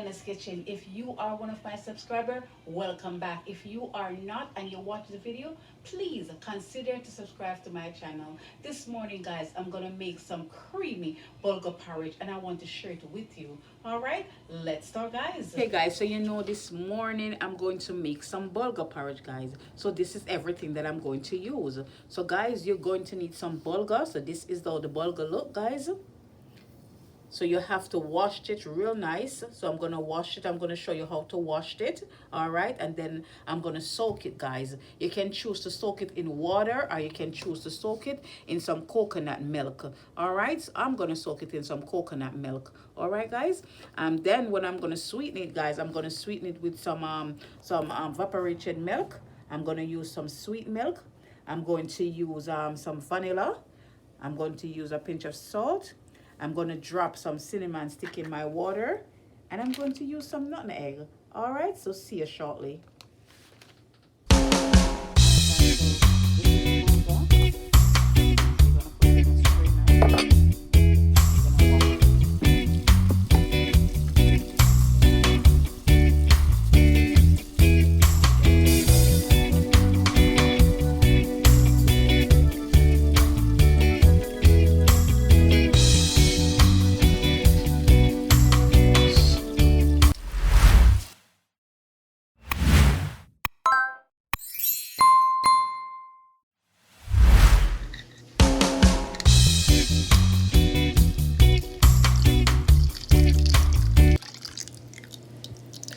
Dyana's Kitchen. If you are one of my subscribers, welcome back. If you are not and you watch the video, please consider to subscribe to my channel. This morning, guys, I'm gonna make some creamy bulgur porridge and I want to share it with you. All right, let's start, guys. Okay, guys, so you know this morning I'm going to make some bulgur porridge, guys. So this is everything that I'm going to use. So guys, you're going to need some bulgur. So this is how the bulgur look, guys. So you have to wash it real nice. So I'm going to wash it. I'm going to show you how to wash it. All right. And then I'm going to soak it, guys. You can choose to soak it in water or you can choose to soak it in some coconut milk. All right. So I'm going to soak it in some coconut milk. All right, guys. And then when I'm going to sweeten it, guys, I'm going to sweeten it with some evaporated milk. I'm going to use some sweet milk. I'm going to use some vanilla. I'm going to use a pinch of salt. I'm going to drop some cinnamon stick in my water. And I'm going to use some nutmeg. All right, so see you shortly.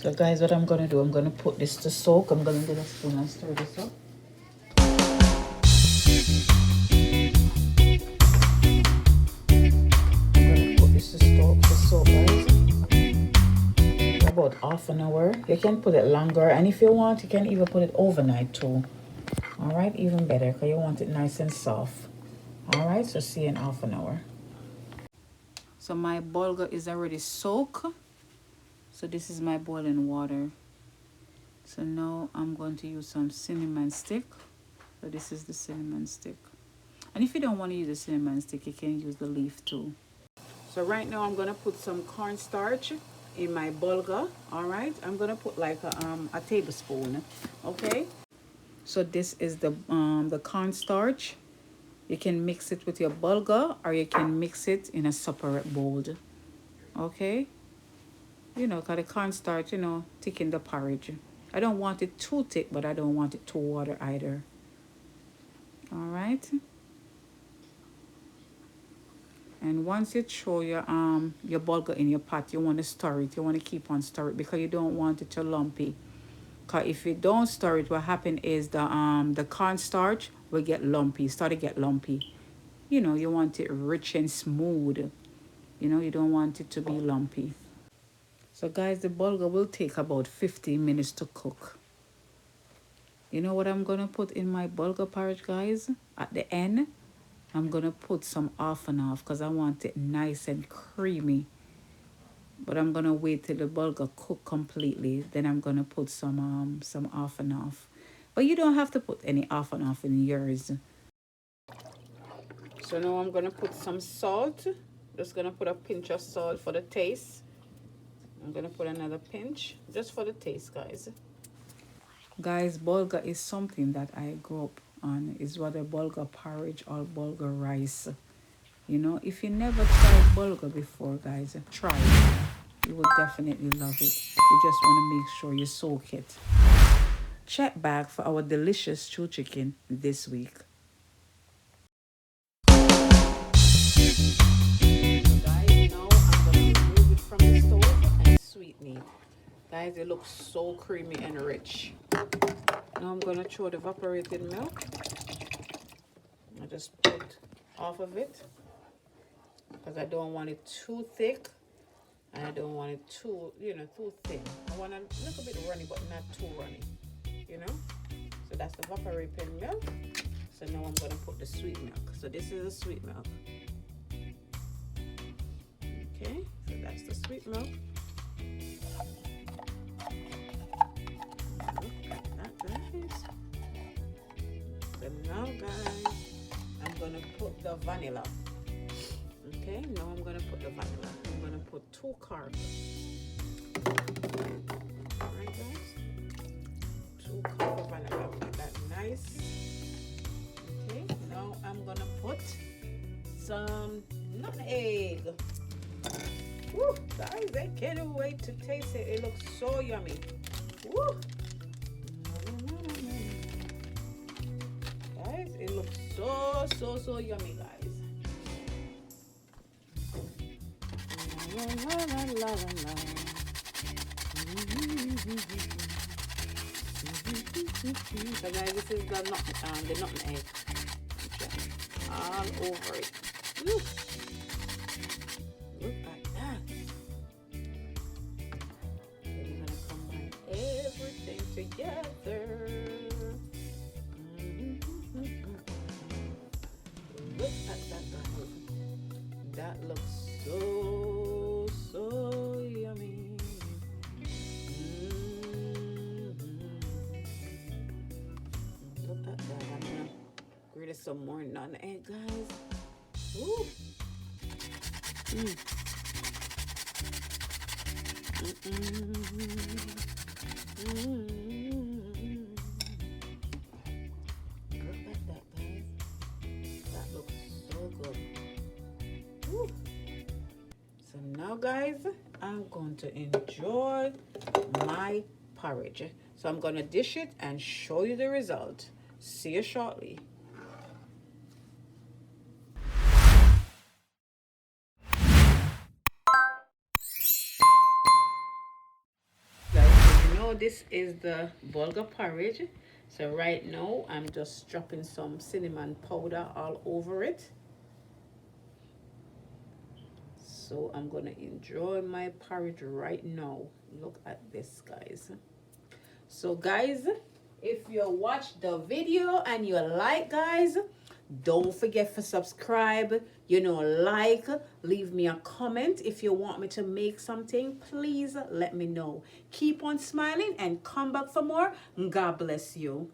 So guys, what I'm gonna do, I'm gonna put this to soak. I'm gonna get a spoon and stir this up. I'm gonna put this to soak, guys. About half an hour. You can put it longer, and if you want, you can even put it overnight too. All right, even better, because you want it nice and soft. All right, so see you in half an hour. So my bulgur is already soaked. So this is my boiling water. So now I'm going to use some cinnamon stick. So this is the cinnamon stick. And if you don't want to use the cinnamon stick, you can use the leaf too. So right now I'm going to put some cornstarch in my bulgur. All right, I'm going to put like a tablespoon. Okay. So this is the cornstarch. You can mix it with your bulgur or you can mix it in a separate bowl. Okay. You know, because the cornstarch, you know, thicken the porridge. I don't want it too thick, but I don't want it too water either. All right. And once you throw your bulgur in your pot, you want to stir it. You want to keep on stir it because you don't want it to lumpy. Because if you don't stir it, what happens is the cornstarch will get lumpy, start to get lumpy. You know, you want it rich and smooth. You know, you don't want it to be lumpy. So guys, the bulgur will take about 15 minutes to cook. You know what I'm going to put in my bulgur porridge, guys? At the end, I'm going to put some off and off because I want it nice and creamy. But I'm going to wait till the bulgur cook completely. Then I'm going to put some off and off. But you don't have to put any off and off in yours. So now I'm going to put some salt. Just going to put a pinch of salt for the taste. I'm going to put another pinch just for the taste, guys. Guys, bulgur is something that I grew up on. It's whether bulgur porridge or bulgur rice. You know, if you never tried bulgur before, guys, try it. You will definitely love it. You just want to make sure you soak it. Check back for our delicious stew chicken this week. Guys, it looks so creamy and rich. Now I'm going to throw the evaporated milk. I just put off of it because I don't want it too thick and I don't want it too, you know, too thin. I want a little bit runny but not too runny, you know. So that's the evaporated milk. So now I'm going to put the sweet milk. So this is the sweet milk. Okay, so that's the sweet milk. So now, guys, I'm gonna put the vanilla. Okay, now I'm gonna put the vanilla. I'm gonna put 2 cards. Alright guys, 2 cups of vanilla, make that nice. Okay, now I'm gonna put some nutmeg. Woo, guys, I can't wait to taste it. It looks so yummy. Woo. Guys, it looks so yummy, guys. La, la, la, la, la, la. So guys, this is the nutmeg all over it. Woo. Look at that. Then you're gonna combine everything together. Look at that, guys. That looks so yummy. Look at that. I'm gonna grate some more nutmeg, guys. Woo. Look at that, guys. That looks so good. Woo. So now, guys, I'm going to enjoy my porridge. So I'm going to dish it and show you the result. See you shortly. This is the bulgur porridge. So right now I'm just dropping some cinnamon powder all over it. So I'm gonna enjoy my porridge right now. Look at this, guys. So guys, if you watch the video and you like, guys, don't forget to subscribe, like, leave me a comment. If you want me to make something, please let me know. Keep on smiling and come back for more. God bless you.